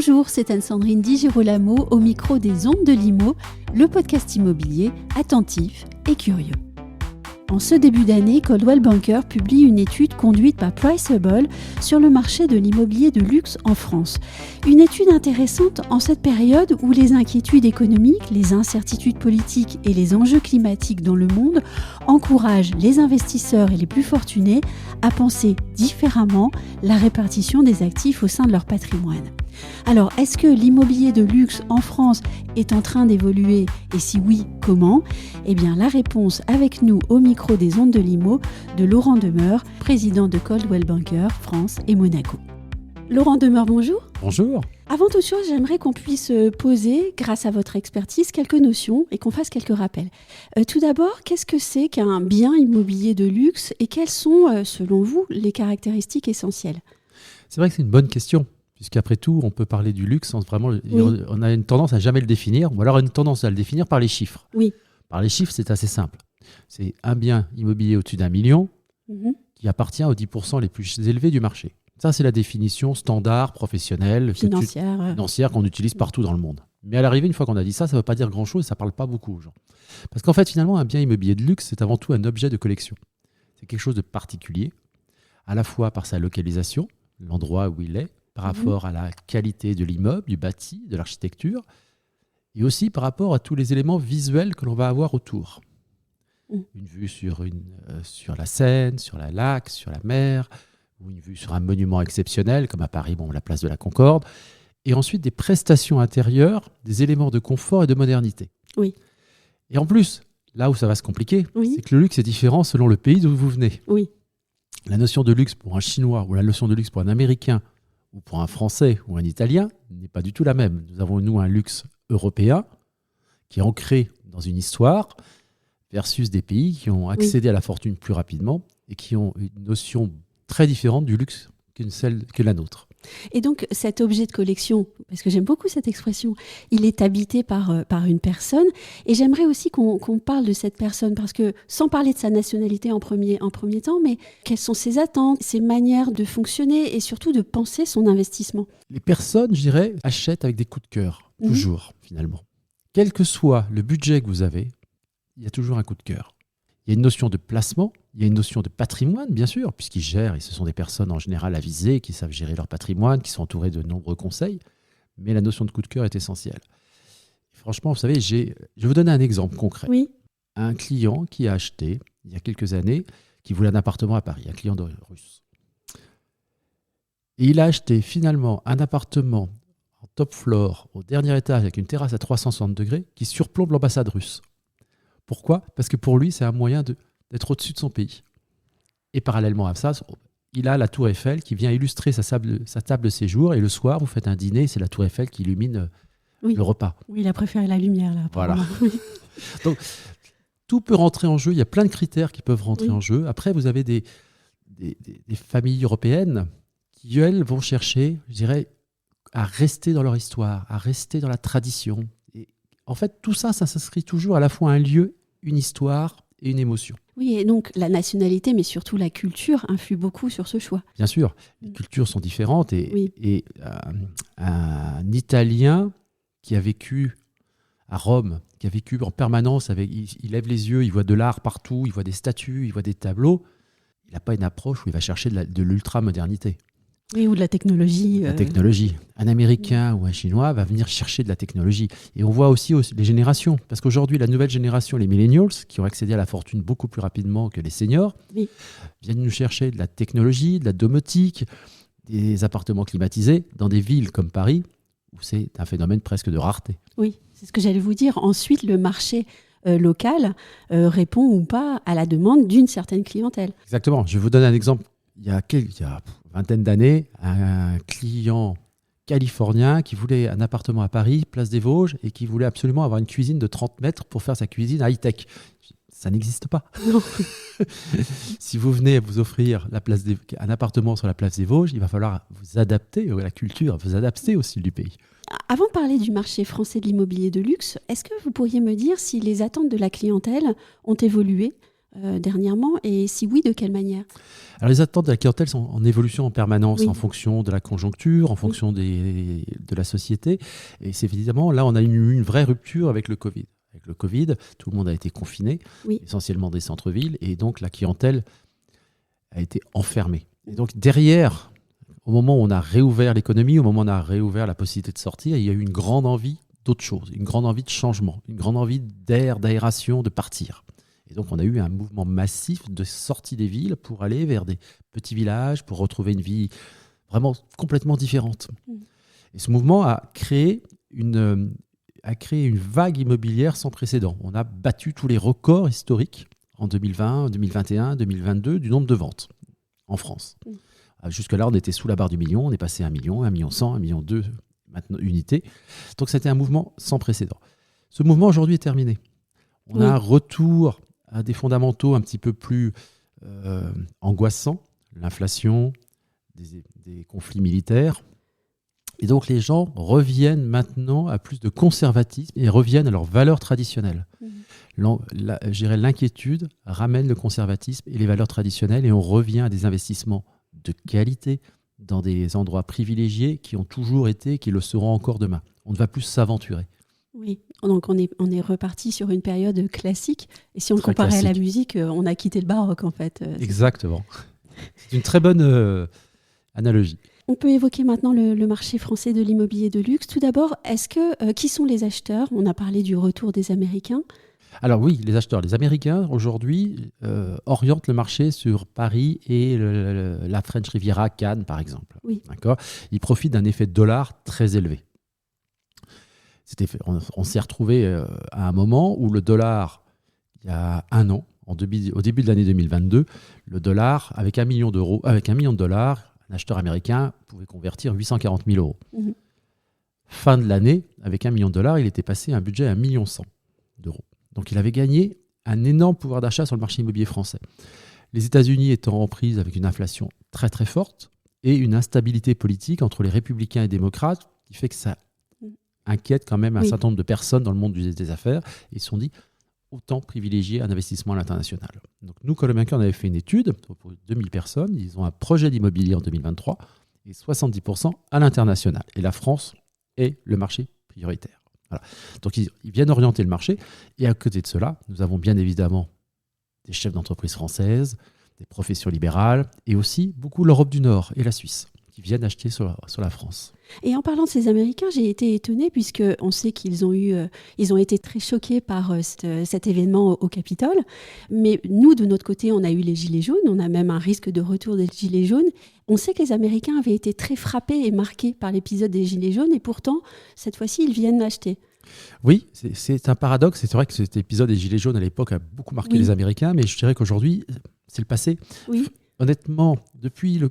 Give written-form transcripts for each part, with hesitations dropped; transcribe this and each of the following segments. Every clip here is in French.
Bonjour, c'est Anne-Sandrine Di Girolamo au micro des Ondes de l'Imo, le podcast immobilier attentif et curieux. En ce début d'année, Coldwell Banker publie une étude conduite par Priceable sur le marché de l'immobilier de luxe en France. Une étude intéressante en cette période où les inquiétudes économiques, les incertitudes politiques et les enjeux climatiques dans le monde encouragent les investisseurs et les plus fortunés à penser différemment la répartition des actifs au sein de leur patrimoine. Alors, est-ce que l'immobilier de luxe en France est en train d'évoluer et si oui, comment ? Eh bien, la réponse avec nous au micro des Ondes de l'Imo de Laurent Demeure, président de Coldwell Banker France et Monaco. Laurent Demeure, bonjour. Bonjour. Avant toute chose, j'aimerais qu'on puisse poser, grâce à votre expertise, quelques notions et qu'on fasse quelques rappels. Tout d'abord, qu'est-ce que c'est qu'un bien immobilier de luxe et quelles sont, selon vous, les caractéristiques essentielles ? C'est vrai que c'est une bonne question. Puisqu'après tout, on peut parler du luxe sans vraiment. Oui. On a une tendance à jamais le définir, ou alors une tendance à le définir par les chiffres. Oui. Par les chiffres, c'est assez simple. C'est un bien immobilier au-dessus d'1 million qui appartient aux 10% les plus élevés du marché. Ça, c'est la définition standard, professionnelle, financière qu'on utilise partout dans le monde. Mais à l'arrivée, une fois qu'on a dit ça ne veut pas dire grand-chose, ça ne parle pas beaucoup aux gens. Parce qu'en fait, finalement, un bien immobilier de luxe, c'est avant tout un objet de collection. C'est quelque chose de particulier, à la fois par sa localisation, l'endroit où il est, par rapport à la qualité de l'immeuble, du bâti, de l'architecture, et aussi par rapport à tous les éléments visuels que l'on va avoir autour. Une vue sur la Seine, sur la lac, sur la mer, ou une vue sur un monument exceptionnel, comme à Paris, la place de la Concorde, et ensuite des prestations intérieures, des éléments de confort et de modernité. Oui. Et en plus, là où ça va se compliquer, c'est que le luxe est différent selon le pays d'où vous venez. Oui. La notion de luxe pour un Chinois ou la notion de luxe pour un Américain ou pour un Français ou un Italien, n'est pas du tout la même. Nous avons, nous, un luxe européen qui est ancré dans une histoire versus des pays qui ont accédé à la fortune plus rapidement et qui ont une notion très différente du luxe que la nôtre. Et donc, cet objet de collection, parce que j'aime beaucoup cette expression, il est habité par une personne. Et j'aimerais aussi qu'on parle de cette personne, parce que, sans parler de sa nationalité en premier temps, mais quelles sont ses attentes, ses manières de fonctionner et surtout de penser son investissement ? Les personnes, je dirais, achètent avec des coups de cœur, toujours, finalement. Quel que soit le budget que vous avez, il y a toujours un coup de cœur. Il y a une notion de placement, il y a une notion de patrimoine, bien sûr, puisqu'ils gèrent, et ce sont des personnes en général avisées, qui savent gérer leur patrimoine, qui sont entourées de nombreux conseils, mais la notion de coup de cœur est essentielle. Et franchement, vous savez, je vais vous donner un exemple concret. Oui. Un client qui a acheté, il y a quelques années, qui voulait un appartement à Paris, un client russe. Et il a acheté finalement un appartement en top floor, au dernier étage, avec une terrasse à 360 degrés, qui surplombe l'ambassade russe. Pourquoi ? Parce que pour lui, c'est un moyen d'être au-dessus de son pays. Et parallèlement à ça, il a la tour Eiffel qui vient illustrer sa table de séjour. Et le soir, vous faites un dîner, c'est la tour Eiffel qui illumine le repas. Oui, il a préféré la lumière, là. Voilà. Donc, tout peut rentrer en jeu. Il y a plein de critères qui peuvent rentrer en jeu. Après, vous avez des familles européennes qui, elles, vont chercher, je dirais, à rester dans leur histoire, à rester dans la tradition. Et en fait, tout ça s'inscrit toujours à la fois un lieu, une histoire et une émotion. Oui, et donc la nationalité, mais surtout la culture, influe beaucoup sur ce choix. Bien sûr, les cultures sont différentes. Et un Italien qui a vécu à Rome, qui a vécu en permanence, il lève les yeux, il voit de l'art partout, il voit des statues, il voit des tableaux. Il n'a pas une approche où il va chercher de l'ultra-modernité. Oui, ou de la technologie. La technologie. Un Américain ou un Chinois va venir chercher de la technologie. Et on voit aussi les générations. Parce qu'aujourd'hui, la nouvelle génération, les millennials, qui ont accédé à la fortune beaucoup plus rapidement que les seniors, viennent nous chercher de la technologie, de la domotique, des appartements climatisés dans des villes comme Paris, où c'est un phénomène presque de rareté. Oui, c'est ce que j'allais vous dire. Ensuite, le marché local répond ou pas à la demande d'une certaine clientèle. Exactement. Je vais vous donner un exemple. Il y a une vingtaine d'années, un client californien qui voulait un appartement à Paris, place des Vosges, et qui voulait absolument avoir une cuisine de 30 mètres pour faire sa cuisine high-tech. Ça n'existe pas. Si vous venez vous offrir un appartement sur la place des Vosges, il va falloir vous adapter à la culture, vous adapter au style du pays. Avant de parler du marché français de l'immobilier de luxe, est-ce que vous pourriez me dire si les attentes de la clientèle ont évolué dernièrement, et si oui, de quelle manière? Alors les attentes de la clientèle sont en évolution en permanence, en fonction de la conjoncture, en fonction de la société. Et c'est évidemment, là, on a eu une vraie rupture avec le Covid. Avec le Covid, tout le monde a été confiné, essentiellement des centres-villes, et donc la clientèle a été enfermée. Et donc derrière, au moment où on a réouvert l'économie, au moment où on a réouvert la possibilité de sortir, il y a eu une grande envie d'autre chose, une grande envie de changement, une grande envie d'aération, de partir. Et donc on a eu un mouvement massif de sortie des villes pour aller vers des petits villages, pour retrouver une vie vraiment complètement différente. Et ce mouvement a créé une vague immobilière sans précédent. On a battu tous les records historiques en 2020, 2021, 2022 du nombre de ventes en France. Jusque-là, on était sous la barre du million, on est passé à 1 million, 1 million 100, 1 million 2 maintenant, unités. Donc c'était un mouvement sans précédent. Ce mouvement aujourd'hui est terminé. On a un retour à des fondamentaux un petit peu plus angoissants, l'inflation, des conflits militaires. Et donc les gens reviennent maintenant à plus de conservatisme et reviennent à leurs valeurs traditionnelles. Je dirais l'inquiétude ramène le conservatisme et les valeurs traditionnelles, et on revient à des investissements de qualité dans des endroits privilégiés qui ont toujours été et qui le seront encore demain. On ne va plus s'aventurer. Oui, donc on est reparti sur une période classique, et si on le comparait à la musique, on a quitté le baroque en fait. Exactement. C'est une très bonne analogie. On peut évoquer maintenant le marché français de l'immobilier de luxe. Tout d'abord, qui sont les acheteurs? On a parlé du retour des Américains. Alors oui, les acheteurs, les Américains aujourd'hui orientent le marché sur Paris et la French Riviera, Cannes par exemple. Oui. D'accord. Ils profitent d'un effet de dollar très élevé. On s'est retrouvé à un moment où le dollar, il y a un an, au début de l'année 2022, le dollar, avec 1 million de dollars, un acheteur américain pouvait convertir 840 000 euros. Fin de l'année, avec 1 million de dollars, il était passé à un budget à 1 million 100 d'euros. Donc il avait gagné un énorme pouvoir d'achat sur le marché immobilier français. Les États-Unis étant en prise avec une inflation très très forte et une instabilité politique entre les républicains et démocrates qui fait que ça inquiète quand même un certain nombre de personnes dans le monde des affaires. Ils se sont dit, autant privilégier un investissement à l'international. Donc nous, Coldwell Banker, on avait fait une étude pour 2000 personnes. Ils ont un projet d'immobilier en 2023 et 70% à l'international. Et la France est le marché prioritaire. Voilà. Donc ils viennent orienter le marché. Et à côté de cela, nous avons bien évidemment des chefs d'entreprise françaises, des professions libérales et aussi beaucoup l'Europe du Nord et la Suisse qui viennent acheter sur la France. Et en parlant de ces Américains, j'ai été étonnée puisqu'on sait qu'ils ont été très choqués par cet événement au Capitole. Mais nous, de notre côté, on a eu les Gilets jaunes, on a même un risque de retour des Gilets jaunes. On sait que les Américains avaient été très frappés et marqués par l'épisode des Gilets jaunes et pourtant, cette fois-ci, ils viennent acheter. Oui, c'est un paradoxe. C'est vrai que cet épisode des Gilets jaunes à l'époque a beaucoup marqué les Américains, mais je dirais qu'aujourd'hui, c'est le passé. Oui. Honnêtement,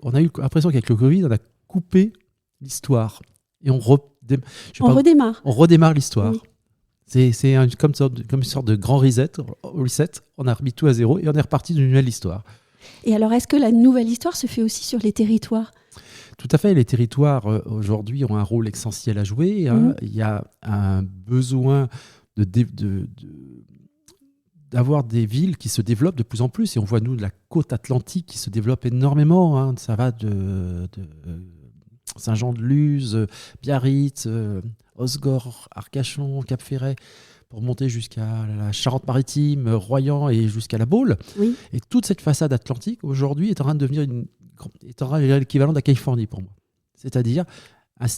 on a eu l'impression qu'avec le Covid, on a coupé l'histoire. Et on redémarre. On redémarre l'histoire. Oui. C'est comme une sorte de grand reset. On a remis tout à zéro et on est reparti d'une nouvelle histoire. Et alors, est-ce que la nouvelle histoire se fait aussi sur les territoires ? Tout à fait. Les territoires, aujourd'hui, ont un rôle essentiel à jouer. Il y a un besoin d'avoir des villes qui se développent de plus en plus. Et on voit, nous, la côte atlantique qui se développe énormément. Ça va de Saint-Jean-de-Luz, Biarritz, Osgore, Arcachon, Cap-Ferret, pour monter jusqu'à la Charente-Maritime, Royan et jusqu'à la Baule. Oui. Et toute cette façade atlantique, aujourd'hui, est en train de devenir l'équivalent de la Californie pour moi. C'est-à-dire,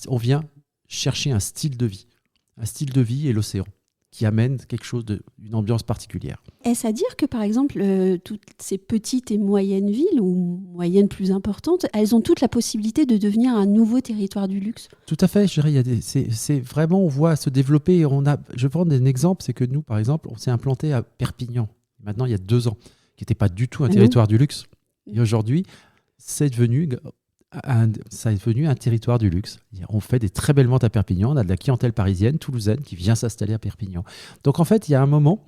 on vient chercher un style de vie et l'océan, qui amène quelque chose une ambiance particulière. Est-ce à dire que, par exemple, toutes ces petites et moyennes villes, ou moyennes plus importantes, elles ont toutes la possibilité de devenir un nouveau territoire du luxe ? Tout à fait. Je dirais, c'est vraiment, on voit se développer. Je vais prendre un exemple, c'est que nous, par exemple, on s'est implanté à Perpignan, maintenant il y a 2 ans, qui n'était pas du tout un territoire du luxe. Et aujourd'hui, c'est devenu un territoire du luxe. On fait des très belles ventes à Perpignan. On a de la clientèle parisienne, toulousaine, qui vient s'installer à Perpignan. Donc en fait, il y a un moment,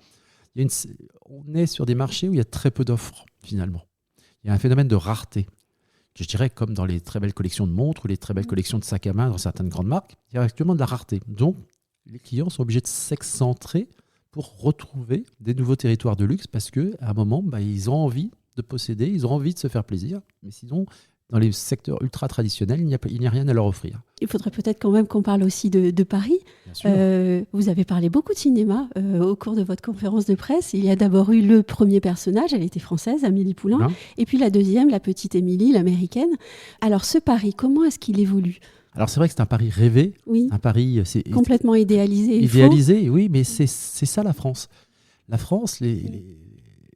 on est sur des marchés où il y a très peu d'offres, finalement. Il y a un phénomène de rareté. Je dirais comme dans les très belles collections de montres ou les très belles collections de sacs à main dans certaines grandes marques, il y a actuellement de la rareté. Donc, les clients sont obligés de s'excentrer pour retrouver des nouveaux territoires de luxe parce qu'à un moment, ils ont envie de posséder, ils ont envie de se faire plaisir. Mais sinon, dans les secteurs ultra traditionnels, il n'y a rien à leur offrir. Il faudrait peut-être quand même qu'on parle aussi de Paris. Bien sûr. Vous avez parlé beaucoup de cinéma au cours de votre conférence de presse. Il y a d'abord eu le premier personnage, elle était française, Amélie Poulain. Et puis la deuxième, la petite Émilie, l'américaine. Alors ce Paris, comment est-ce qu'il évolue ? Alors c'est vrai que c'est un Paris rêvé, oui. Un Paris complètement idéalisé. Idéalisé, oui, mais c'est ça la France. La France,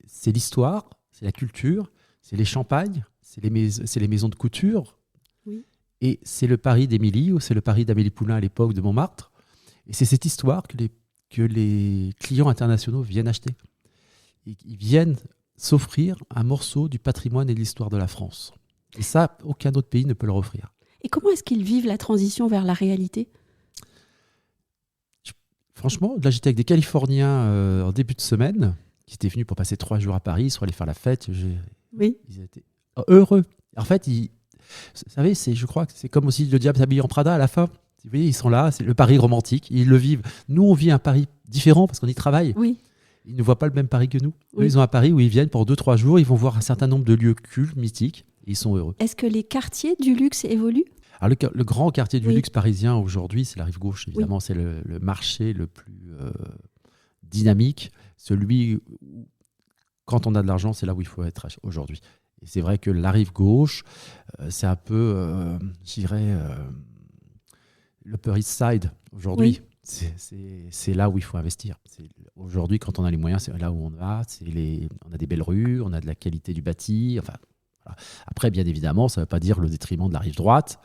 c'est l'histoire, c'est la culture, c'est les champagnes, c'est les maisons de couture. Oui. Et c'est le Paris d'Émilie ou c'est le Paris d'Amélie Poulain à l'époque de Montmartre. Et c'est cette histoire que les clients internationaux viennent acheter. Ils viennent s'offrir un morceau du patrimoine et de l'histoire de la France. Et ça, aucun autre pays ne peut leur offrir. Et comment est-ce qu'ils vivent la transition vers la réalité ? Franchement, là j'étais avec des Californiens en début de semaine qui étaient venus pour passer 3 jours à Paris, ils sont allés faire la fête. Oui. Ils étaient heureux. En fait, vous savez, je crois que c'est comme aussi le diable s'habille en Prada à la fin. Vous voyez, ils sont là, c'est le Paris romantique, ils le vivent. Nous, on vit un Paris différent parce qu'on y travaille. Oui. Ils ne voient pas le même Paris que nous. Oui. Eux, ils ont un Paris où ils viennent pour 2-3 jours, ils vont voir un certain nombre de lieux cultes, mythiques, et ils sont heureux. Est-ce que les quartiers du luxe évoluent ? Alors, le grand quartier du luxe parisien aujourd'hui, c'est la Rive Gauche, évidemment. Oui. C'est le marché le plus dynamique. Celui où, quand on a de l'argent, c'est là où il faut être aujourd'hui. Et c'est vrai que la Rive Gauche, c'est un peu, je dirais, l'Upper East Side aujourd'hui. Oui. C'est là où il faut investir. Aujourd'hui, quand on a les moyens, c'est là où on va. On a des belles rues, on a de la qualité du bâti. Enfin, voilà. Après, bien évidemment, ça ne veut pas dire le détriment de la rive droite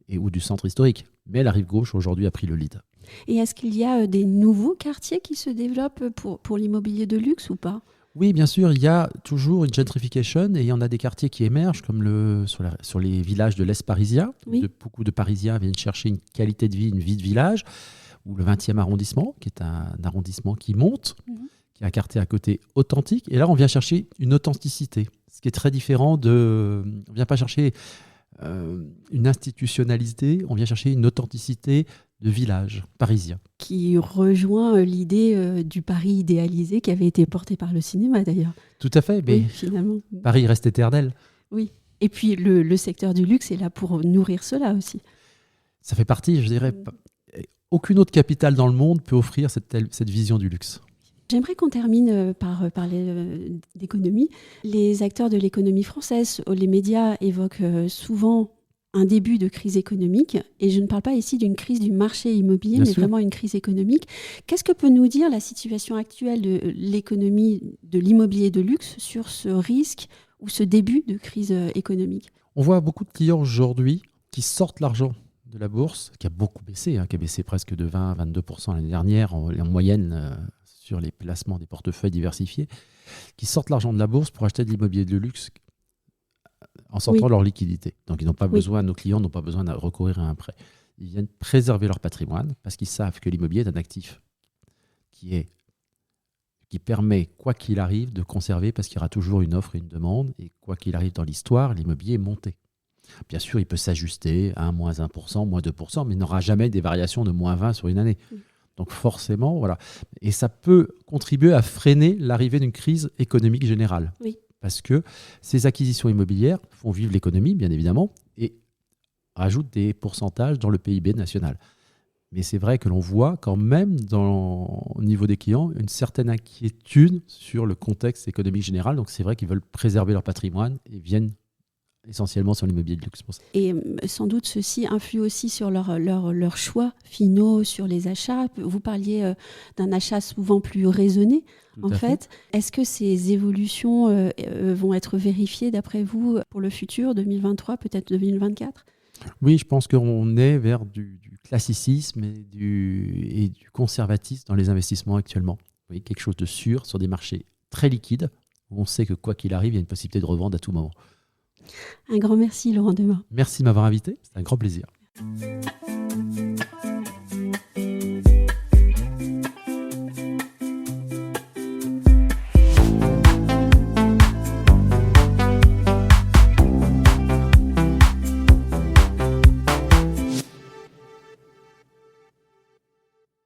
ou du centre historique. Mais la Rive Gauche, aujourd'hui, a pris le lead. Et est-ce qu'il y a des nouveaux quartiers qui se développent pour l'immobilier de luxe ou pas ? Oui, bien sûr, il y a toujours une gentrification et il y en a des quartiers qui émergent, comme sur les villages de l'Est parisien. Oui. Beaucoup de Parisiens viennent chercher une qualité de vie, une vie de village, ou le 20e arrondissement, qui est un arrondissement qui monte, qui a un quartier à côté authentique. Et là, on vient chercher une authenticité, ce qui est très différent de... On ne vient pas chercher une institutionnalité, on vient chercher une authenticité de village parisien. Qui rejoint l'idée du Paris idéalisé qui avait été porté par le cinéma d'ailleurs. Tout à fait, mais finalement. Paris reste éternel. Oui, et puis le secteur du luxe est là pour nourrir cela aussi. Ça fait partie, je dirais, aucune autre capitale dans le monde peut offrir cette vision du luxe. J'aimerais qu'on termine par parler d'économie. Les acteurs de l'économie française, les médias évoquent souvent un début de crise économique, et je ne parle pas ici d'une crise du marché immobilier, mais vraiment une crise économique. Qu'est-ce que peut nous dire la situation actuelle de l'économie, de l'immobilier de luxe sur ce risque ou ce début de crise économique ? On voit beaucoup de clients aujourd'hui qui sortent l'argent de la bourse, qui a beaucoup baissé, qui a baissé presque de 20-22% l'année dernière en moyenne sur les placements des portefeuilles diversifiés, qui sortent l'argent de la bourse pour acheter de l'immobilier de luxe en sortant leur liquidité. Donc, ils n'ont pas besoin, nos clients n'ont pas besoin de recourir à un prêt. Ils viennent préserver leur patrimoine parce qu'ils savent que l'immobilier est un actif qui permet, quoi qu'il arrive, de conserver parce qu'il y aura toujours une offre et une demande. Et quoi qu'il arrive dans l'histoire, l'immobilier est monté. Bien sûr, il peut s'ajuster à moins 1%, moins 2%, mais il n'aura jamais des variations de moins 20 sur une année. Donc forcément, voilà. Et ça peut contribuer à freiner l'arrivée d'une crise économique générale. Oui. Parce que ces acquisitions immobilières font vivre l'économie, bien évidemment, et rajoutent des pourcentages dans le PIB national. Mais c'est vrai que l'on voit quand même, au niveau des clients, une certaine inquiétude sur le contexte économique général. Donc c'est vrai qu'ils veulent préserver leur patrimoine et viennent essentiellement sur l'immobilier de luxe. Pour ça. Et sans doute ceci influe aussi sur leurs choix finaux sur les achats. Vous parliez d'un achat souvent plus raisonné. En fait, est-ce que ces évolutions vont être vérifiées d'après vous pour le futur, 2023, peut-être 2024 ? Oui, je pense qu'on est vers du classicisme et du conservatisme dans les investissements actuellement. Oui, quelque chose de sûr sur des marchés très liquides où on sait que quoi qu'il arrive, il y a une possibilité de revendre à tout moment. Un grand merci, Laurent Demas. Merci de m'avoir invité, c'est un grand plaisir.